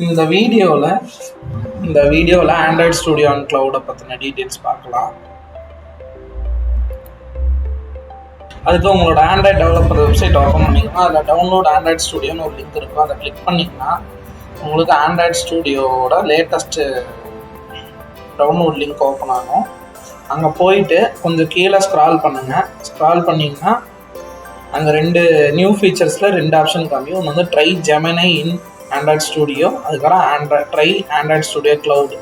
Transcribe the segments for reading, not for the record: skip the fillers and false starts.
இந்த வீடியோவில் Android studio and க்ளவுடை பற்றின டீட்டெயில்ஸ் பார்க்கலாம். அதுக்கு உங்களோட ஆண்ட்ராய்ட் டெவலப்பர் வெப்சைட் ஓப்பன் பண்ணிங்கன்னா அதில் டவுன்லோட் ஆண்ட்ராய்ட் ஸ்டுடியோன்னு ஒரு லிங்க் இருக்கும். அதை கிளிக் பண்ணிங்கன்னா உங்களுக்கு ஆண்ட்ராய்ட் ஸ்டுடியோவோட லேட்டஸ்ட்டு டவுன்லோட் லிங்க் ஓப்பன் ஆகும். அங்கே போயிட்டு கொஞ்சம் கீழே ஸ்க்ரால் பண்ணுங்கள். ஸ்க்ரால் பண்ணிங்கன்னா அங்கே 2 நியூ ஃபீச்சர்ஸில் 2 ஆப்ஷன் காமியும். ஒன்று வந்து try Gemini in Android studio, அதுக்கப்புறம் ட்ரை ஆண்ட்ராய்ட் ஸ்டுடியோ க்ளவுடு.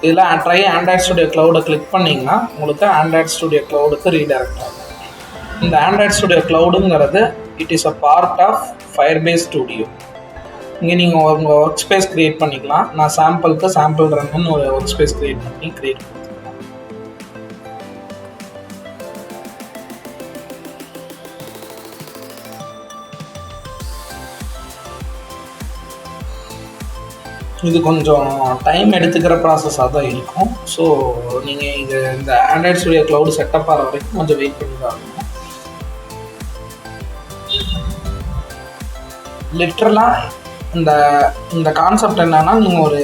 இதில் ட்ரை ஆண்ட்ராய்ட் ஸ்டுடியோ க்ளவுடை கிளிக் பண்ணிங்கன்னா உங்களுக்கு ஆண்ட்ராய்ட் ஸ்டுடியோ க்ளவுடுக்கு ரீடைரக்ட் ஆகும். இந்த ஆண்ட்ராய்ட் ஸ்டுடியோ க்ளவுடுங்கிறது it is a part of Firebase studio. இங்கே நீங்கள் உங்கள் ஒர்க் ஸ்பேஸ் க்ரியேட் பண்ணிக்கலாம். நான் சாம்பிள் ரன்னு ஒரு ஒர்க் ஸ்பேஸ் க்ரியேட் கொடுத்துருக்கேன். இது கொஞ்சம் டைம் எடுத்துக்கிற ப்ராசஸாக தான் இருக்கும். ஸோ நீங்கள் இந்த ஆண்ட்ராய்ட் ஸ்டுடியோ க்ளவுடு செட்டப் ஆகிற வரைக்கும் கொஞ்சம் வெயிட் பண்ணி தான் ஆகணும். லிட்ரலாக இந்த கான்செப்ட் என்னன்னா, நீங்கள்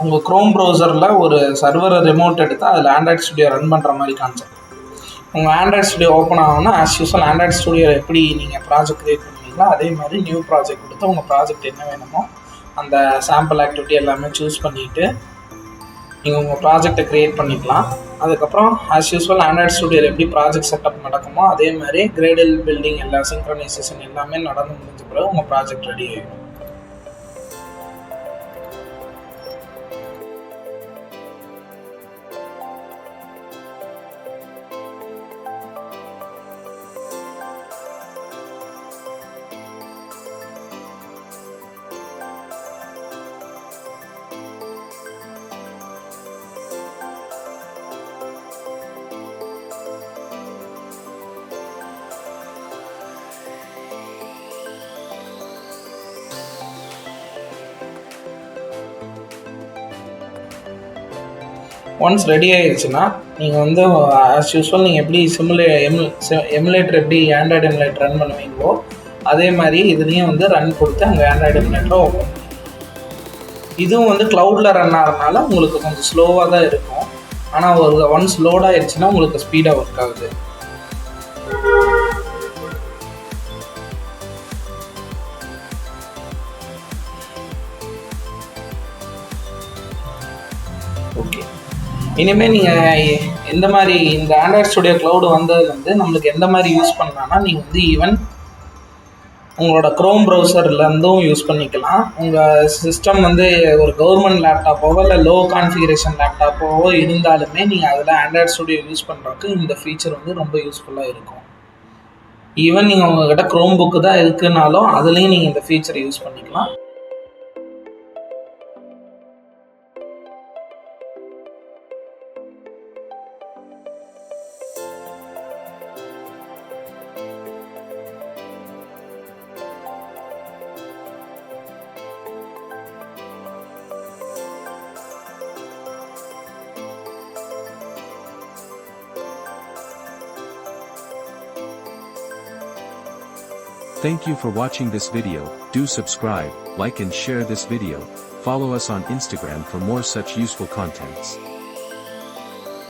உங்கள் க்ரோம் ப்ரௌசரில் ஒரு சர்வரை ரிமோட் எடுத்து அதில் ஆண்ட்ராய்ட் ஸ்டுடியோ ரன் பண்ணுற மாதிரி கான்செப்ட். உங்கள் ஆண்ட்ராய்ட் ஸ்டுடியோ ஓப்பன் ஆகும்னா ஆஸ் யூஸ்வல் ஆண்ட்ராய்ட் ஸ்டுடியோ எப்படி நீங்கள் ப்ராஜெக்ட் க்ரியேட் பண்ணுவீங்களோ அதே மாதிரி நியூ ப்ராஜெக்ட் கொடுத்து உங்கள் ப்ராஜெக்ட் என்ன வேணுமோ அந்த சாம்பிள் ஆக்டிவிட்டி எல்லாமே சூஸ் பண்ணிவிட்டு நீங்கள் உங்கள் ப்ராஜெக்டை க்ரியேட் பண்ணிக்கலாம். அதுக்கப்புறம் ஆஸ் யூஸ்வல் ஆண்ட்ராய்ட் ஸ்டுடியோவில் எப்படி ப்ராஜெக்ட் செட்டப் நடக்குமோ அதே மாதிரி கிரேடல் பில்டிங் எல்லா சிங்க்ரனைசேஷன் எல்லாமே நடந்து முடிஞ்ச பிறகு உங்கள் ப்ராஜெக்ட் ரெடி ஆகிடும். ஒன்ஸ் ரெடி ஆகிடுச்சுன்னா நீங்கள் ஆஸ் யூஸ்வல் நீங்கள் எப்படி எமுலேட்டர் எப்படி ஆண்ட்ராய்டு எமுலேட்டர் ரன் பண்ணுவீங்களோ அதே மாதிரி இதுலேயும் ரன் கொடுத்து அங்கே ஆண்ட்ராய்டு எமுலேட்டரை ஓப்பன் பண்ணுவீங்க. இதுவும் க்ளவுடில் ரன் ஆகிறதுனால உங்களுக்கு கொஞ்சம் ஸ்லோவாக தான் இருக்கும். ஆனால் ஒன்ஸ் லோட் ஆகிடுச்சுன்னா உங்களுக்கு ஸ்பீடாக ஒர்க் ஆகுது. ஓகே, இனிமேல் நீங்கள் எந்த மாதிரி இந்த ஆண்ட்ராய்ட் ஸ்டுடியோ க்ளவுடு வந்ததுலேருந்து நம்மளுக்கு எந்த மாதிரி யூஸ் பண்ணலாம்னா நீங்கள் ஈவன் உங்களோட க்ரோம் ப்ரௌசர்லேருந்தும் யூஸ் பண்ணிக்கலாம். உங்கள் சிஸ்டம் ஒரு கவர்மெண்ட் லேப்டாப்போவோ இல்லை லோ கான்ஃபிகரேஷன் லேப்டாப்போவோ இருந்தாலுமே நீங்கள் அதில் ஆண்ட்ராய்ட் ஸ்டுடியோ யூஸ் பண்ணுறதுக்கு இந்த ஃபீச்சர் ரொம்ப யூஸ்ஃபுல்லாக இருக்கும். ஈவன் நீங்கள் உங்கள்கிட்ட க்ரோம் புக்கு தான் இருக்குனாலும் அதுலேயும் நீங்கள் இந்த ஃபீச்சரை யூஸ் பண்ணிக்கலாம். Thank you for watching this video. Do subscribe, like and share this video. Follow us on Instagram for more such useful contents.